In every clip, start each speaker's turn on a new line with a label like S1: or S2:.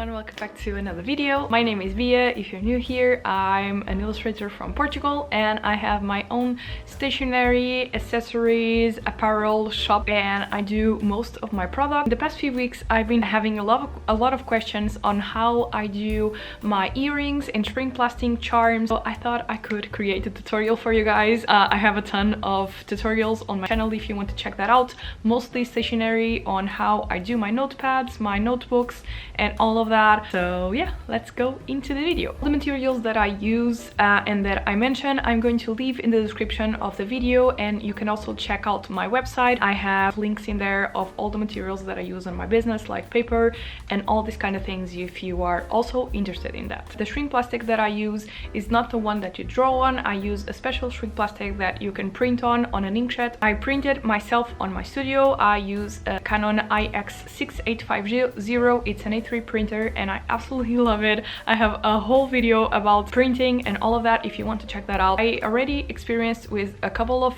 S1: everyone, welcome back to another video. My name is Via. If you're new here, I'm an illustrator from Portugal and I have my own stationery, accessories, apparel shop, and I do most of my product. In the past few weeks I've been having a lot of questions on how I do my earrings and shrink plastic charms, so I thought I could create a tutorial for you guys. I have a ton of tutorials on my channel if you want to check that out, mostly stationery on how I do my notepads, my notebooks and all of that. So yeah, let's go into the video. The materials that I use and that I mention, I'm going to leave in the description of the video, and you can also check out my website. I have links in there of all the materials that I use on my business, like paper and all these kind of things, if you are also interested in that. The shrink plastic that I use is not the one that you draw on. I use a special shrink plastic that you can print on an inkjet. I printed myself on my studio. I use a Canon IX6850. It's an A3 printer and I absolutely love it. I have a whole video about printing and all of that if you want to check that out. I already experienced with a couple of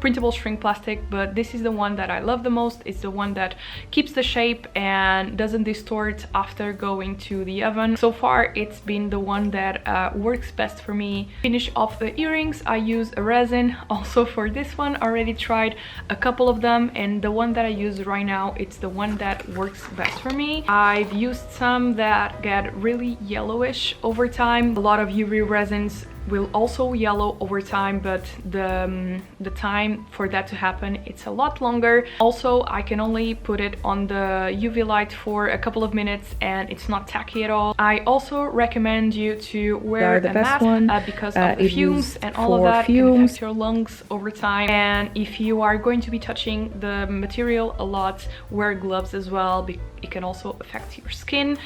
S1: printable shrink plastic, but this is the one that I love the most. It's the one that keeps the shape and doesn't distort after going to the oven. So far it's been the one that works best for me. Finish off the earrings, I use a resin. Also for this one, I already tried a couple of them, and the one that I use right now, it's the one that works best for me. I've used some that get really yellowish over time. A lot of UV resins will also yellow over time, but the time for that to happen, it's a lot longer. Also, I can only put it on the UV light for a couple of minutes and it's not tacky at all. I also recommend you to wear a mask because of the fumes and all of that can affect your lungs over time. And if you are going to be touching the material a lot, wear gloves as well. It can also affect your skin.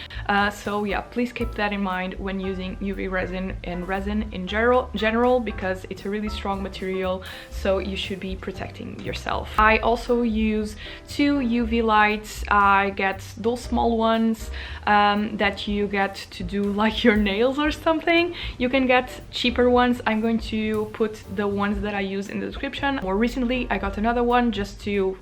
S1: So yeah, please keep that in mind when using UV resin and resin in general, because it's a really strong material, so you should be protecting yourself. I also use two UV lights. I get those small ones that you get to do like your nails or something. You can get cheaper ones. I'm going to put the ones that I use in the description. More recently I got another one just to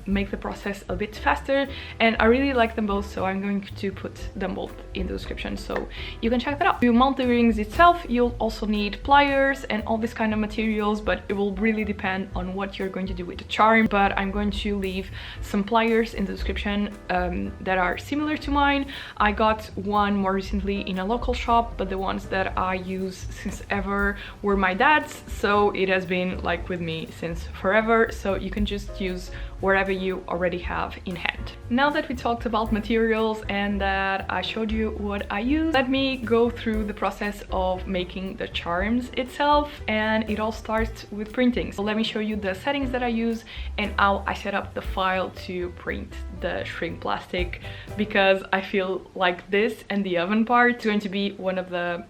S1: make the process a bit faster, and I really like them both, so I'm going to put them both in the description so you can check that out. To mount the earrings itself, you'll also need pliers and all this kind of materials, but it will really depend on what you're going to do with the charm. But I'm going to leave some pliers in the description that are similar to mine. I got one more recently in a local shop, but the ones that I use since ever were my dad's, so it has been like with me since forever, so you can just use wherever you already have in hand. Now that we talked about materials and that I showed you what I use, let me go through the process of making the charms itself, and it all starts with printing. So let me show you the settings that I use and how I set up the file to print the shrink plastic, because I feel like this and the oven part is going to be one of the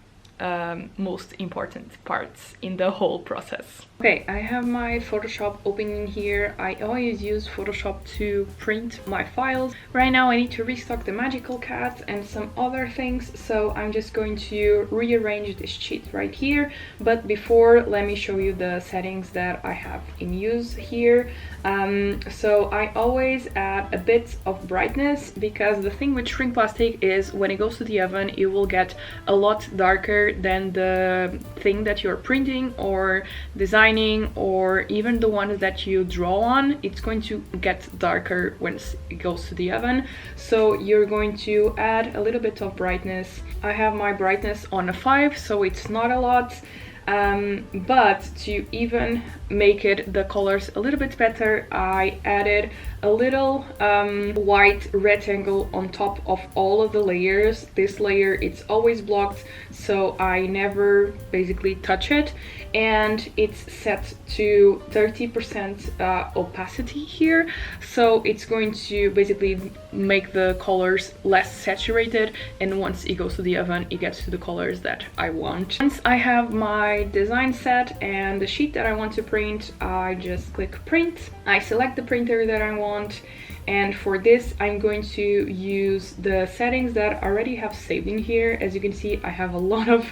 S1: most important parts in the whole process. Okay, I have my Photoshop open in here. I always use Photoshop to print my files. Right now I need to restock the magical cat and some other things, so I'm just going to rearrange this sheet right here. But before, let me show you the settings that I have in use here. So I always add a bit of brightness, because the thing with shrink plastic is when it goes to the oven it will get a lot darker than the thing that you're printing or designing, or even the ones that you draw on. It's going to get darker once it goes to the oven, so you're going to add a little bit of brightness. I have my brightness on a 5, so it's not a lot. But to even make it the colors a little bit better, I added a little white rectangle on top of all of the layers. This layer, it's always blocked, so I never basically touch it, and it's set to 30% opacity here, so it's going to basically make the colors less saturated, and once it goes to the oven it gets to the colors that I want. Once I have my design set and the sheet that I want to print, I just click print. I select the printer that I want, and for this I'm going to use the settings that I already have saved in here. As you can see, I have a lot of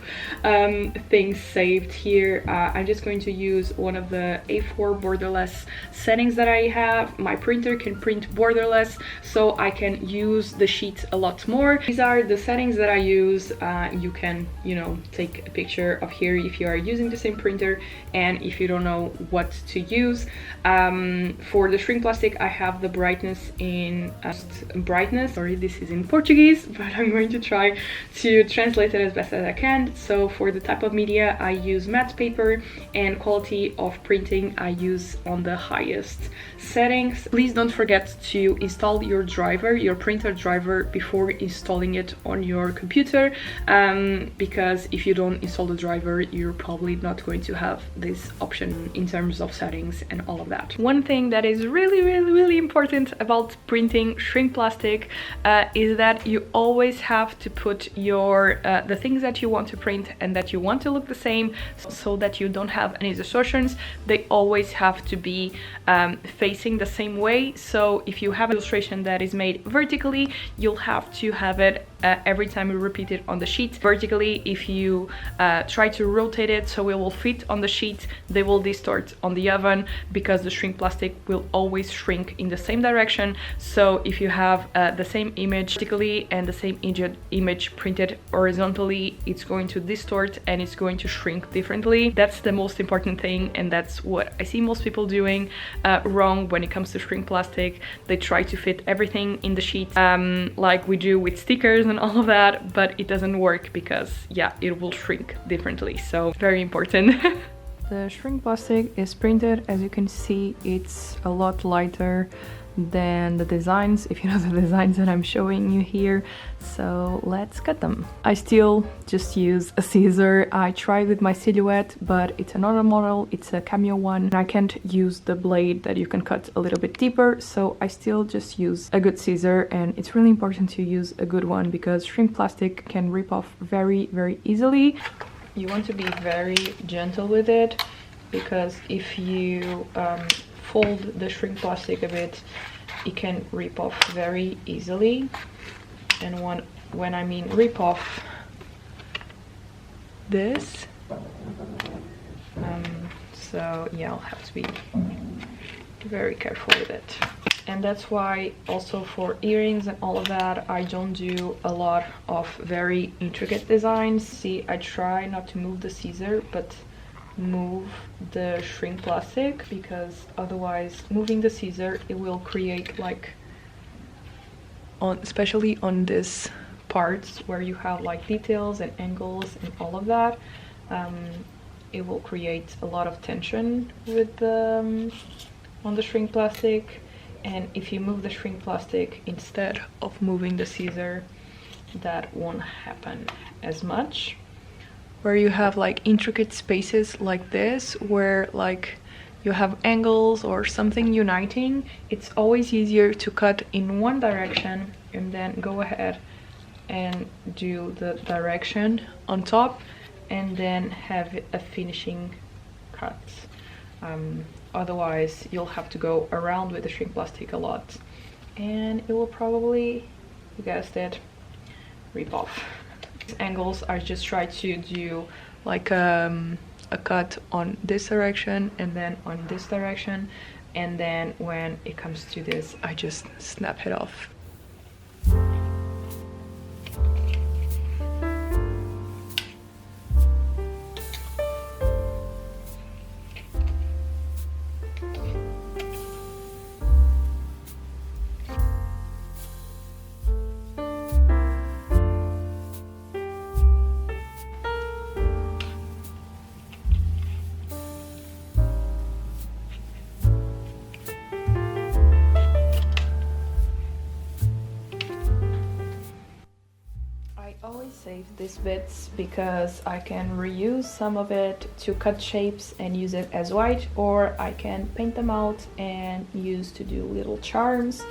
S1: things saved here. I'm just going to use one of the A4 borderless settings that I have. My printer can print borderless, so I can use the sheet a lot more. These are the settings that I use. You can, you know, take a picture of here if you are using the same printer and if you don't know what to use. For the shrink plastic, I have the brightness in brightness. Sorry, this is in Portuguese, but I'm going to try to translate it as best as I can. So for the type of media, I use matte paper, and quality of printing I use on the highest settings. Please don't forget to install your driver, your printer driver, before installing it on your computer, because if you don't install the driver, you're probably not going to have this option in terms of settings and all of that. One thing that is really important about printing shrink plastic is that you always have to put your the things that you want to print and that you want to look the same, so that you don't have any distortions. They always have to be facing the same way. So if you have an illustration that is made vertically, you'll have to have it every time you repeat it on the sheet vertically. If you try to rotate it so it will fit on the sheet, they will distort on the oven, because the shrink plastic will always shrink in the same direction. So if you have the same image vertically and the same image printed horizontally, it's going to distort and it's going to shrink differently. That's the most important thing, and that's what I see most people doing wrong when it comes to shrink plastic. They try to fit everything in the sheet like we do with stickers and all of that, but it doesn't work because, yeah, it will shrink differently. So very important. The shrink plastic is printed. As you can see, it's a lot lighter than the designs, if you know the designs that I'm showing you here. So let's cut them. I still just use a scissor. I tried with my Silhouette, but it's another model, it's a Cameo one, and I can't use the blade that you can cut a little bit deeper, so I still just use a good scissor. And it's really important to use a good one because shrink plastic can rip off very easily. You want to be very gentle with it, because if you fold the shrink plastic a bit, it can rip off very easily. And when I mean rip off, this, so yeah, I'll have to be very careful with it. And that's why also for earrings and all of that, I don't do a lot of very intricate designs. See, I try not to move the scissor, but move the shrink plastic, because otherwise moving the scissor, it will create like especially on this parts where you have like details and angles and all of that, it will create a lot of tension with the on the shrink plastic. And if you move the shrink plastic instead of moving the scissor, that won't happen as much. Where you have like intricate spaces like this, where like you have angles or something uniting, it's always easier to cut in one direction and then go ahead and do the direction on top and then have a finishing cut. Otherwise you'll have to go around with the shrink plastic a lot and it will probably, you guessed it, rip off. Angles, I just try to do like a cut on this direction and then on this direction, and then when it comes to this, I just snap it off. Save these bits because I can reuse some of it to cut shapes and use it as white, or I can paint them out and use to do little charms.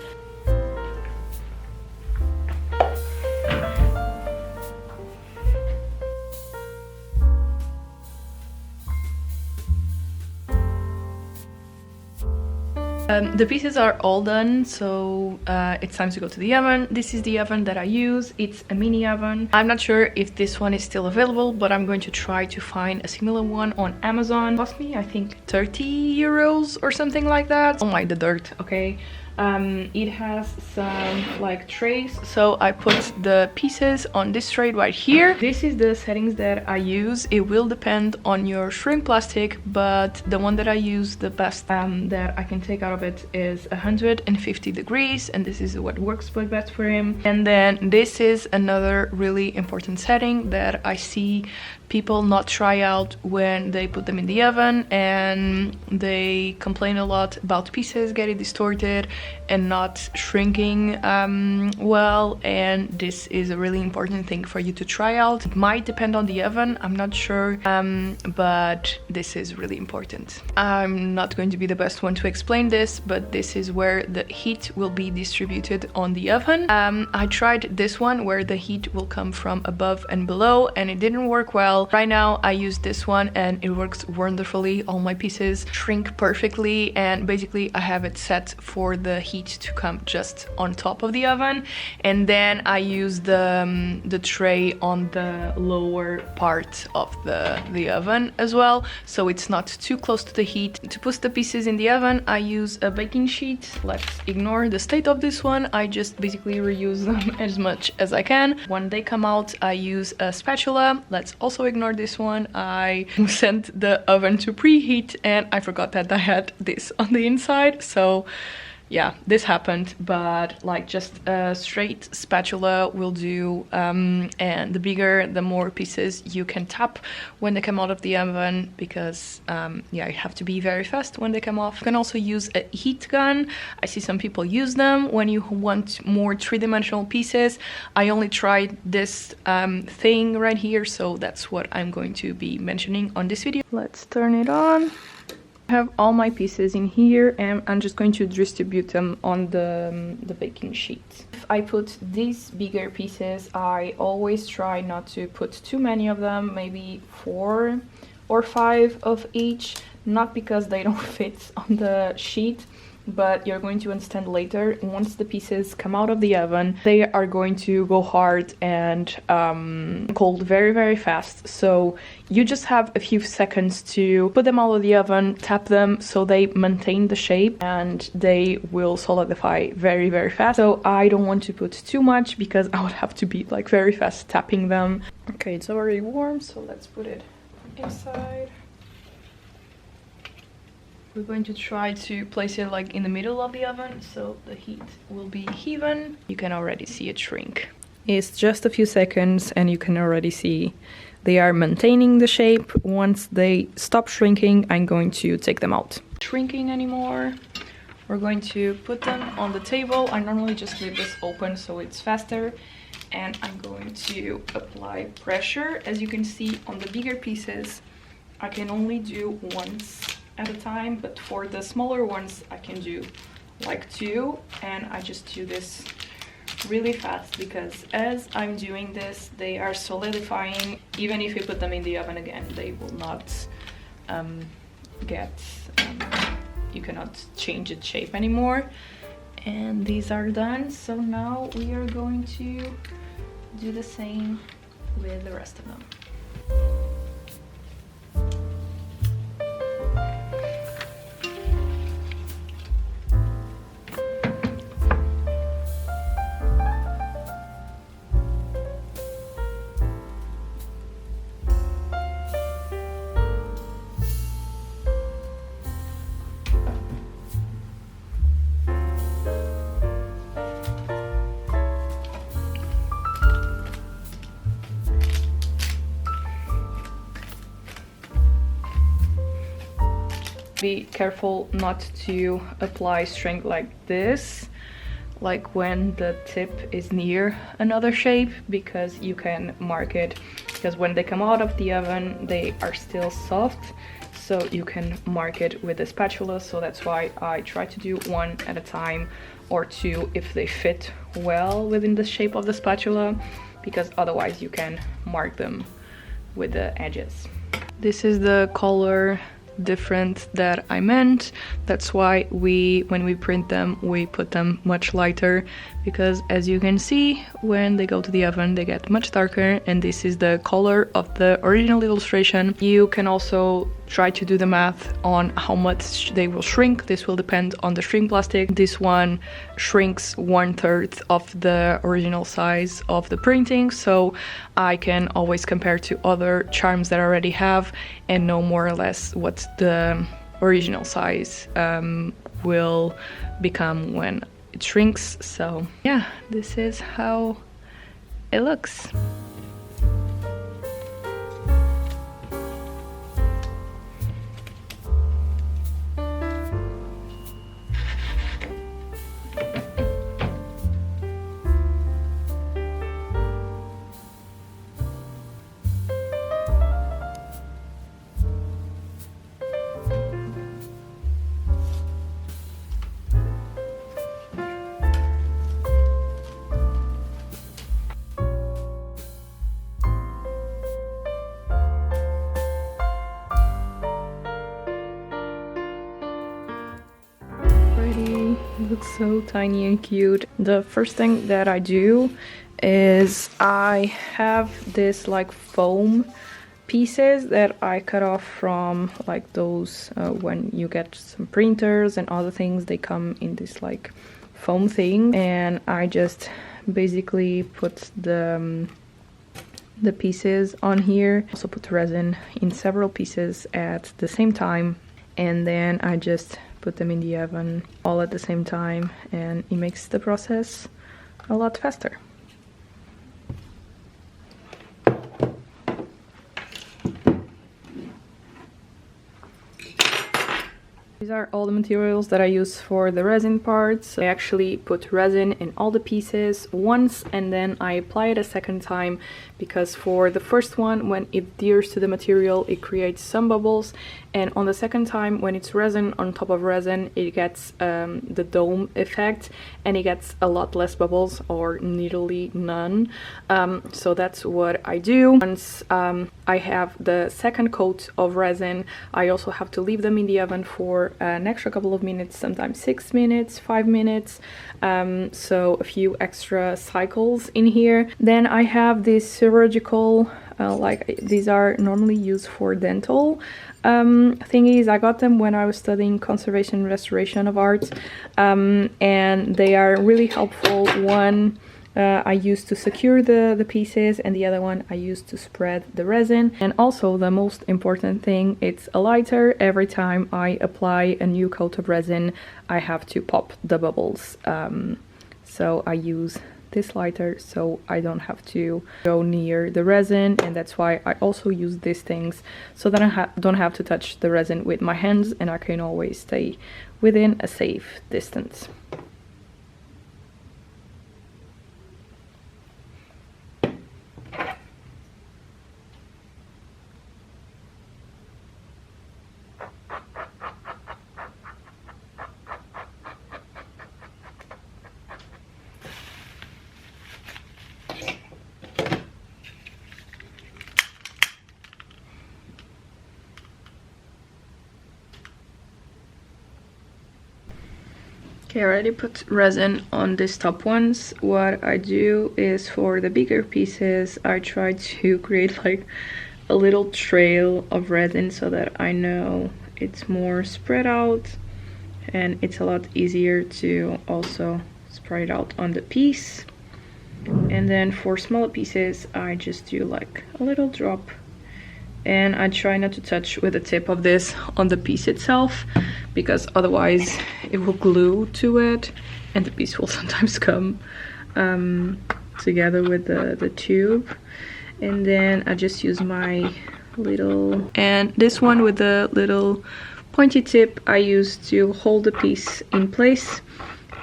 S1: The pieces are all done, so it's time to go to the oven. This is the oven that I use. It's a mini oven. I'm not sure if this one is still available, but I'm going to try to find a similar one on Amazon. It cost me, I think, 30 euros or something like that. Oh my, the dirt, okay. It has some like trays, so I put the pieces on this tray right here. This is the settings that I use. It will depend on your shrink plastic, but the one that I use the best that I can take out of it is 150 degrees, and this is what works best for him. And then this is another really important setting that I see people not try out when they put them in the oven, and they complain a lot about pieces getting distorted and not shrinking well, and this is a really important thing for you to try out. It might depend on the oven, I'm not sure, but this is really important. I'm not going to be the best one to explain this, but this is where the heat will be distributed on the oven. I tried this one where the heat will come from above and below, and it didn't work well. Right now I use this one and it works wonderfully. All my pieces shrink perfectly, and basically I have it set for the heat to come just on top of the oven, and then I use the tray on the lower part of the oven as well, so it's not too close to the heat. To put the pieces in the oven, I use a baking sheet. Let's ignore the state of this one. I just basically reuse them as much as I can. When they come out, I use a spatula. Let's also ignore this one. I sent the oven to preheat and I forgot that I had this on the inside, so yeah, this happened, but like just a straight spatula will do, and the bigger, the more pieces you can tap when they come out of the oven, because yeah, you have to be very fast when they come off. You can also use a heat gun. I see some people use them when you want more three-dimensional pieces. I only tried this thing right here, so that's what I'm going to be mentioning on this video. Let's turn it on. I have all my pieces in here and I'm just going to distribute them on the baking sheet. If I put these bigger pieces, I always try not to put too many of them, maybe 4 or 5 of each, not because they don't fit on the sheet, but you're going to understand later. Once the pieces come out of the oven, they are going to go hard and cold very fast, so you just have a few seconds to put them out of the oven, tap them so they maintain the shape, and they will solidify very fast. So I don't want to put too much because I would have to be like very fast tapping them. Okay, it's already warm, so let's put it inside. We're going to try to place it like in the middle of the oven so the heat will be even. You can already see it shrink. It's just a few seconds and you can already see they are maintaining the shape. Once they stop shrinking, I'm going to take them out. Shrinking anymore. We're going to put them on the table. I normally just leave this open so it's faster. And I'm going to apply pressure. As you can see on the bigger pieces, I can only do once at a time, but for the smaller ones I can do like 2, and I just do this really fast because as I'm doing this they are solidifying. Even if you put them in the oven again, they will not you cannot change its shape anymore. And these are done, so now we are going to do the same with the rest of them. Be careful not to apply strength like this, like when the tip is near another shape, because you can mark it, because when they come out of the oven they are still soft, so you can mark it with a spatula. So that's why I try to do 1 at a time, or 2 if they fit well within the shape of the spatula, because otherwise you can mark them with the edges. This is the color different that I meant. That's why when we print them, we put them much lighter, because as you can see, when they go to the oven, they get much darker, and this is the color of the original illustration. You can also try to do the math on how much they will shrink. This will depend on the shrink plastic. This one shrinks 1/3 of the original size of the printing, so I can always compare to other charms that I already have and know more or less what the original size will become when it shrinks. So yeah, this is how it looks. It looks so tiny and cute. The first thing that I do is I have this like foam pieces that I cut off from like those when you get some printers and other things, they come in this like foam thing, and I just basically put the pieces on here. Also put resin in several pieces at the same time, and then I just put them in the oven all at the same time, and it makes the process a lot faster. These are all the materials that I use for the resin parts. I actually put resin in all the pieces once, and then I apply it a second time, because for the first one, when it adheres to the material, it creates some bubbles, and on the second time, when it's resin on top of resin, it gets the dome effect, and it gets a lot less bubbles, or nearly none. So that's what I do. Once I have the second coat of resin, I also have to leave them in the oven for an extra couple of minutes, sometimes 6 minutes, 5 minutes, so a few extra cycles in here. Then I have this surgical, like these are normally used for dental thingies. I got them when I was studying conservation and restoration of art, and they are really helpful. One I used to secure the pieces, and the other one I used to spread the resin. And also the most important thing, it's a lighter. Every time I apply a new coat of resin, I have to pop the bubbles. So I use this lighter so I don't have to go near the resin, and that's why I also use these things, so that I don't have to touch the resin with my hands, and I can always stay within a safe distance. Okay, I already put resin on these top ones. What I do is, for the bigger pieces, I try to create like a little trail of resin so that I know it's more spread out, and it's a lot easier to also spread out on the piece. And then for smaller pieces, I just do like a little drop, and I try not to touch with the tip of this on the piece itself, because otherwise it will glue to it, and the piece will sometimes come together with the tube. And then I just use my little, and this one with the little pointy tip I use to hold the piece in place,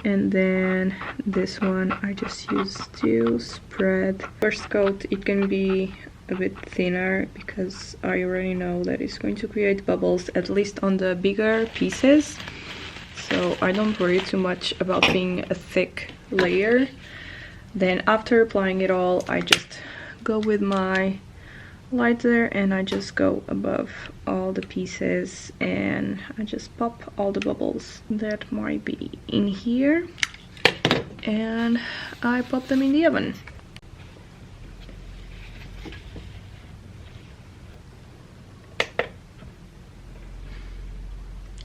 S1: and then this one I just use to spread. First coat, it can be a bit thinner because I already know that it's going to create bubbles, at least on the bigger pieces, so I don't worry too much about being a thick layer. Then after applying it all, I just go with my light there, and I just go above all the pieces and I just pop all the bubbles that might be in here, and I pop them in the oven.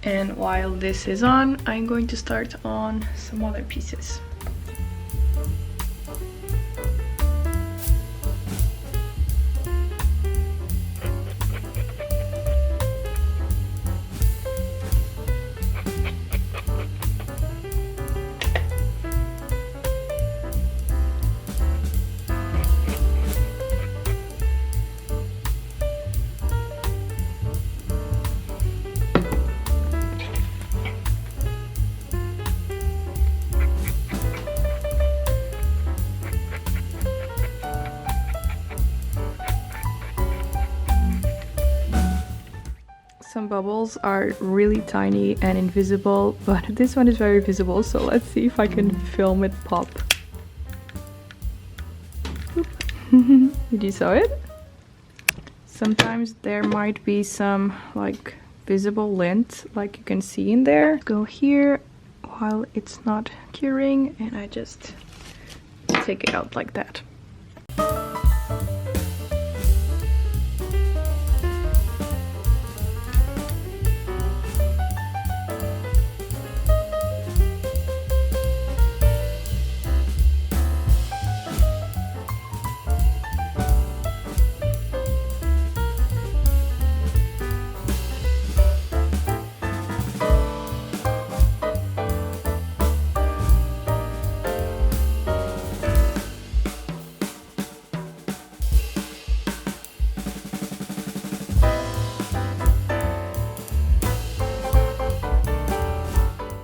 S1: And while this is on, I'm going to start on some other pieces. Some bubbles are really tiny and invisible, but this one is very visible, so let's see if I can film it pop. Did you saw it? Sometimes there might be some like visible lint, like you can see in there. Go here while it's not curing, and I just take it out like that.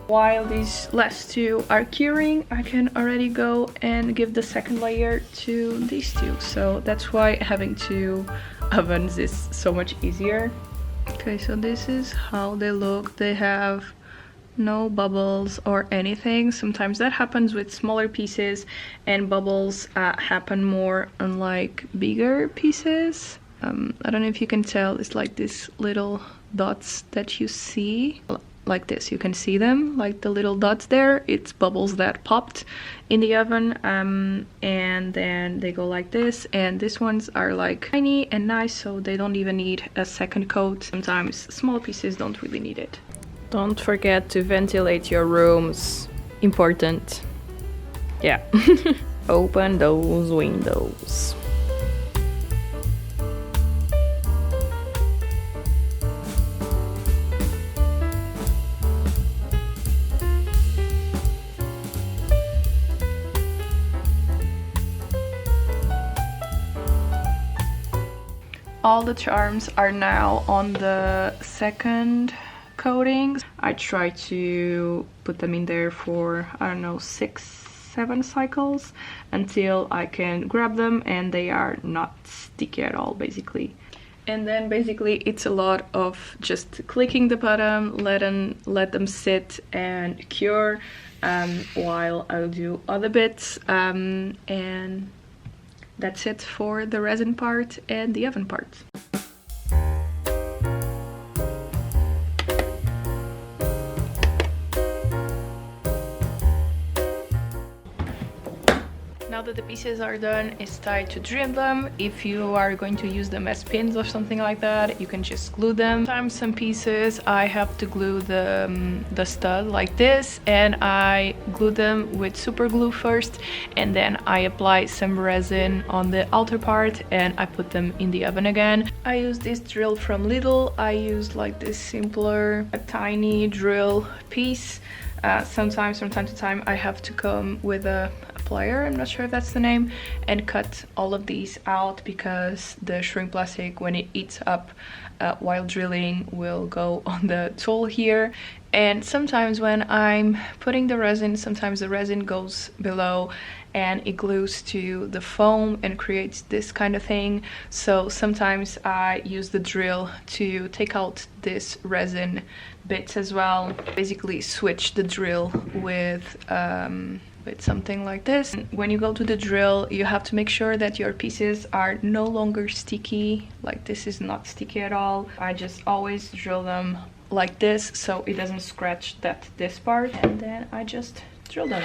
S1: While these last two are curing, I can already go and give the second layer to these two. So that's why having two ovens is so much easier. Okay, so this is how they look. They have no bubbles or anything. Sometimes that happens with smaller pieces, and bubbles happen more on like bigger pieces. I don't know if you can tell, it's like these little dots that you see. Like this, you can see them, like the little dots there. It's bubbles that popped in the oven, and then they go like this, and these ones are like tiny and nice, so they don't even need a second coat. Sometimes small pieces don't really need it. Don't forget to ventilate your rooms. Important. Yeah. Open those windows. All the charms are now on the second coating. I try to put them in there for, I don't know, 6-7 cycles until I can grab them and they are not sticky at all, basically. And then basically it's a lot of just clicking the bottom, let them sit and cure while I'll do other bits, and that's it for the resin part and the oven part. Now that the pieces are done, it's time to trim them. If you are going to use them as pins or something like that, you can just glue them. Sometimes some pieces I have to glue the stud like this, and I glue them with super glue first, and then I apply some resin on the outer part and I put them in the oven again. I use this drill from Lidl. I use like this simpler, a tiny drill piece. Sometimes from time to time I have to come with a plier, I'm not sure if that's the name, and cut all of these out because the shrink plastic, when it eats up while drilling, will go on the tool here. And sometimes when I'm putting the resin, sometimes the resin goes below and it glues to the foam and creates this kind of thing. So sometimes I use the drill to take out this resin bits as well. Basically switch the drill with with something like this. When you go to the drill, you have to make sure that your pieces are no longer sticky. Like this is not sticky at all. I just always drill them like this so it doesn't scratch this part, and then I just drill them.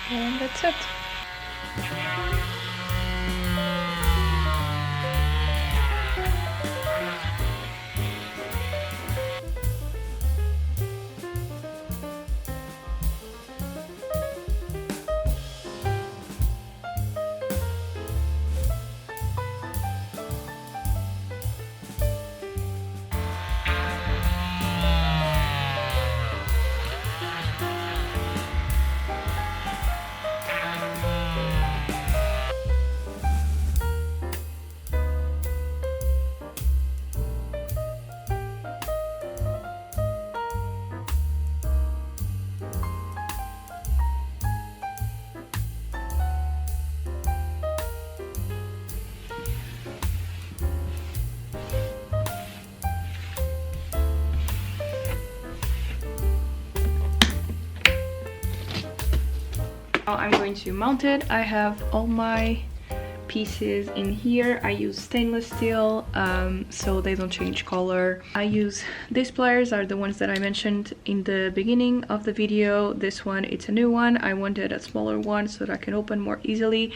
S1: And that's it. Now I'm going to mount it. I have all my pieces in here. I use stainless steel so they don't change color. I use these pliers, are the ones that I mentioned in the beginning of the video. This one, it's a new one. I wanted a smaller one so that I can open more easily.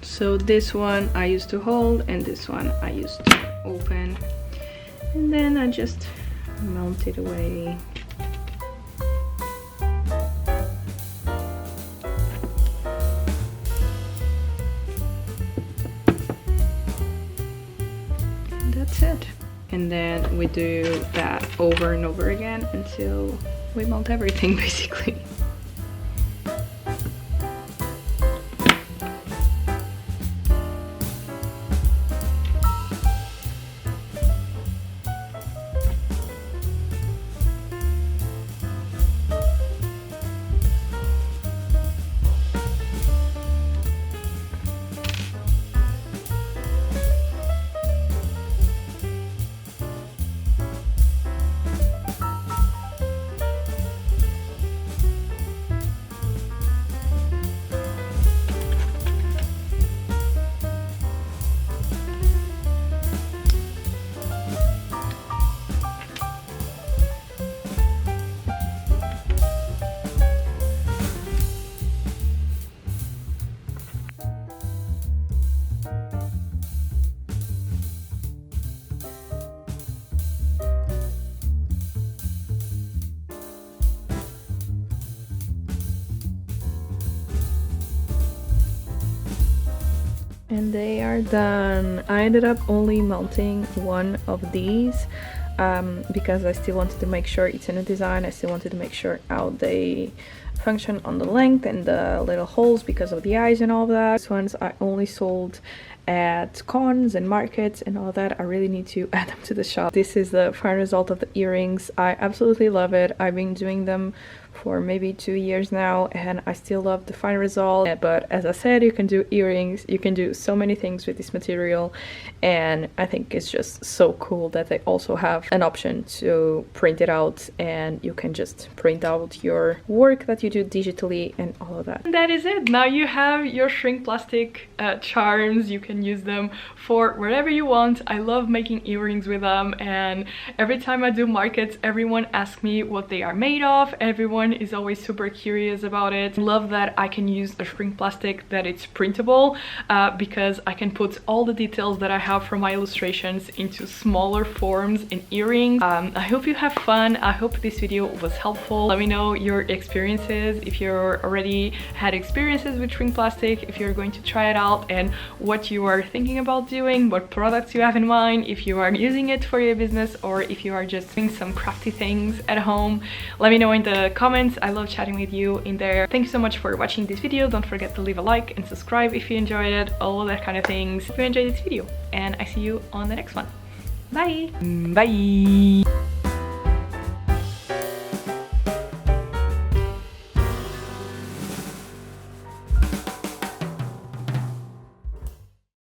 S1: So this one I used to hold and this one I used to open, and then I just mount it away. And that's it. And then we do that over and over again until we mount everything basically. And they are done. I ended up only mounting one of these because I still wanted to make sure it's in a design. I still wanted to make sure how they function on the length and the little holes because of the eyes and all of that. These ones I only sold at cons and markets and all that. I really need to add them to the shop. This is the final result of the earrings. I absolutely love it. I've been doing them for maybe 2 years now and I still love the final result. But as I said, you can do earrings, you can do so many things with this material, and I think it's just so cool that they also have an option to print it out and you can just print out your work that you do digitally and all of that. And that is it. Now you have your shrink plastic charms. You can use them for wherever you want. I love making earrings with them, and every time I do markets, everyone asks me what they are made of. Everyone is always super curious about it. I love that I can use a shrink plastic that it's printable because I can put all the details that I have from my illustrations into smaller forms in earrings. I hope you have fun. I hope this video was helpful. Let me know your experiences, if you're already had experiences with shrink plastic, if you're going to try it out, and what you are thinking about doing, what products you have in mind, if you are using it for your business or if you are just doing some crafty things at home. Let me know in the comments. I love chatting with you in there. Thank you so much for watching this video. Don't forget to leave a like and subscribe if you enjoyed it, all of that kind of things. Hope you enjoyed this video, and I see you on the next one. Bye! Bye!